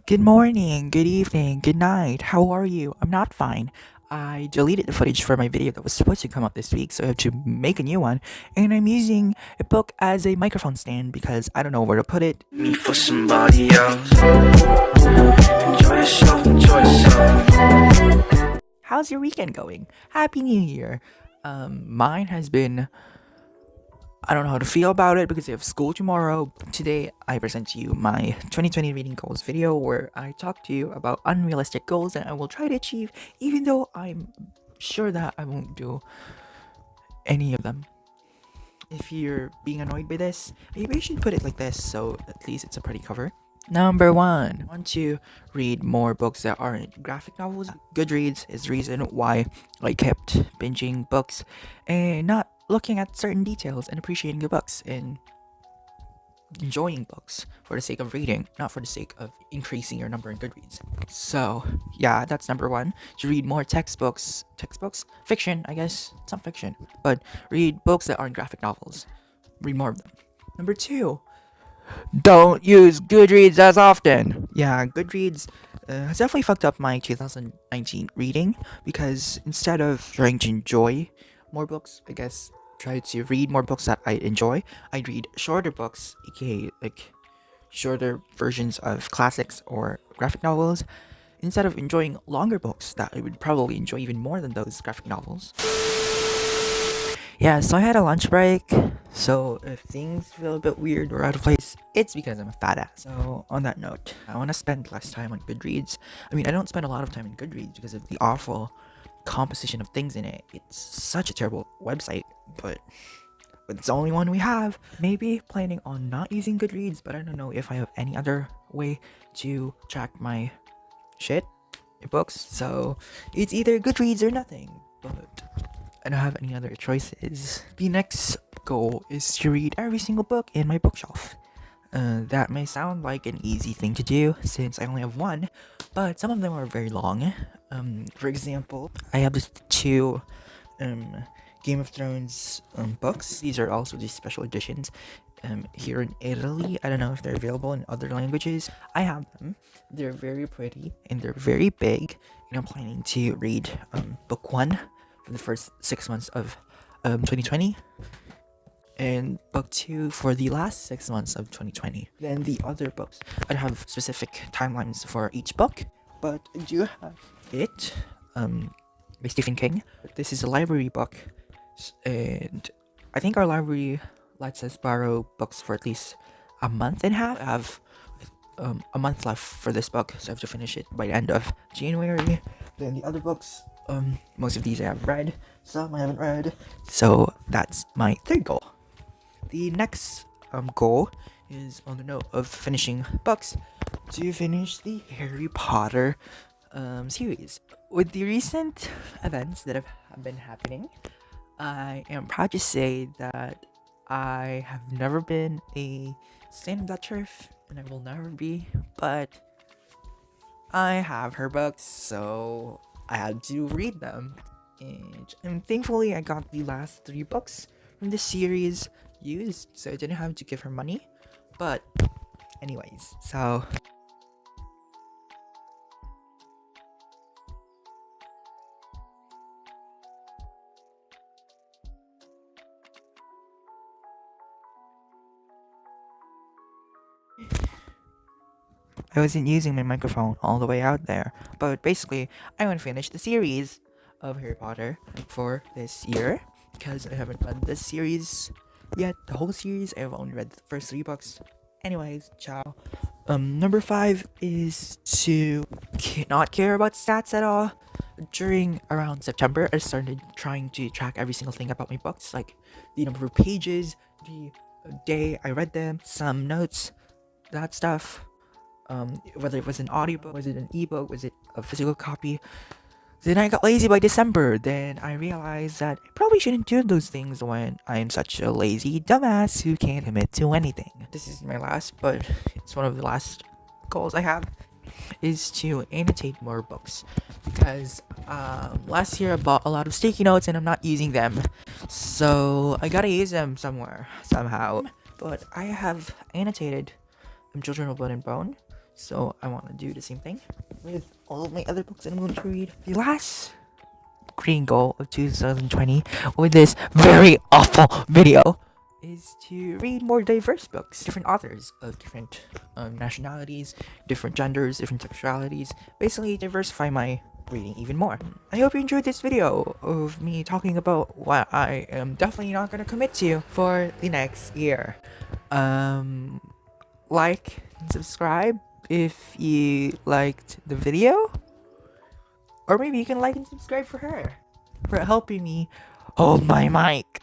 Good morning, good evening, good night. How are you? I'm not fine. I deleted the footage for my video that was supposed to come out this week, so I have to make a new one. And I'm using a book as a microphone stand because I don't know where to put it. Me for somebody else. Enjoy yourself, enjoy yourself. How's your weekend going? Happy New Year. Mine has been. I don't know how to feel about it because I have school tomorrow. Today, I present to you my 2020 reading goals video where I talk to you about unrealistic goals that I will try to achieve, even though I'm sure that I won't do any of them. If you're being annoyed by this, maybe I should put it like this so at least it's a pretty cover. Number one, I want to read more books that aren't graphic novels. Goodreads is the reason why I kept binging books and not looking at certain details and appreciating the books and enjoying books for the sake of reading, not for the sake of increasing your number in Goodreads. So, yeah, that's number one. To read more textbooks, fiction, I guess, some fiction, but read books that aren't graphic novels. Read more of them. Number two, don't use Goodreads as often. Yeah, Goodreads has definitely fucked up my 2019 reading because instead of trying to enjoy more books, I guess try to read more books that I enjoy, I'd read shorter books, aka like shorter versions of classics or graphic novels, instead of enjoying longer books that I would probably enjoy even more than those graphic novels. Yeah, so I had a lunch break. So if things feel a bit weird or out of place, it's because I'm a fat ass. So on that note, I want to spend less time on Goodreads. I mean, I don't spend a lot of time in Goodreads because of the awful composition of things in it. It's such a terrible website, but it's the only one we have. Maybe planning on not using Goodreads, but I don't know if I have any other way to track my shit, my books. So it's either Goodreads or nothing. But I don't have any other choices. The next goal is to read every single book in my bookshelf. That may sound like an easy thing to do since I only have one, but some of them are very long. For example, I have the two Game of Thrones books. These are also the special editions here in Italy. I don't know if they're available in other languages. I have them. They're very pretty and they're very big. And I'm planning to read book one for the first 6 months of 2020 and book two for the last 6 months of 2020. Then the other books, I'd have specific timelines for each book, but I do have it by Stephen King. This is a library book, and I think our library lets us borrow books for at least a month and a half. I have a month left for this book, so I have to finish it by the end of January. Then the other books, most of these I have read, some I haven't read. So that's my third goal. The next goal is on the note of finishing books, to finish the Harry Potter series. With the recent events that have been happening, I am proud to say that I have never been a stand of that turf, and I will never be, but I have her books, so I had to read them. And thankfully, I got the last three books from the series used, so I didn't have to give her money. But, anyways, so. I wasn't using my microphone all the way out there, but basically, I want to finish the series of Harry Potter for this year because I haven't read this series yet. The whole series, I've only read the first three books. Anyways, ciao. Number five is to not care about stats at all. During around September, I started trying to track every single thing about my books, like the number of pages, the day I read them, some notes, that stuff. Whether it was an audiobook, was it an ebook, was it a physical copy. Then I got lazy by December. Then I realized that I probably shouldn't do those things when I'm such a lazy dumbass who can't commit to anything. This is my last, but it's one of the last goals I have, is to annotate more books. Because last year I bought a lot of sticky notes and I'm not using them. So I gotta use them somewhere, somehow. But I have annotated Children of Blood and Bone. So I want to do the same thing with all of my other books that I'm going to read. The last green goal of 2020 with this very awful video is to read more diverse books, different authors of different nationalities, different genders, different sexualities, basically diversify my reading even more. I hope you enjoyed this video of me talking about what I am definitely not going to commit to for the next year. Like and subscribe if you liked the video, or maybe you can like and subscribe for her for helping me hold my mic.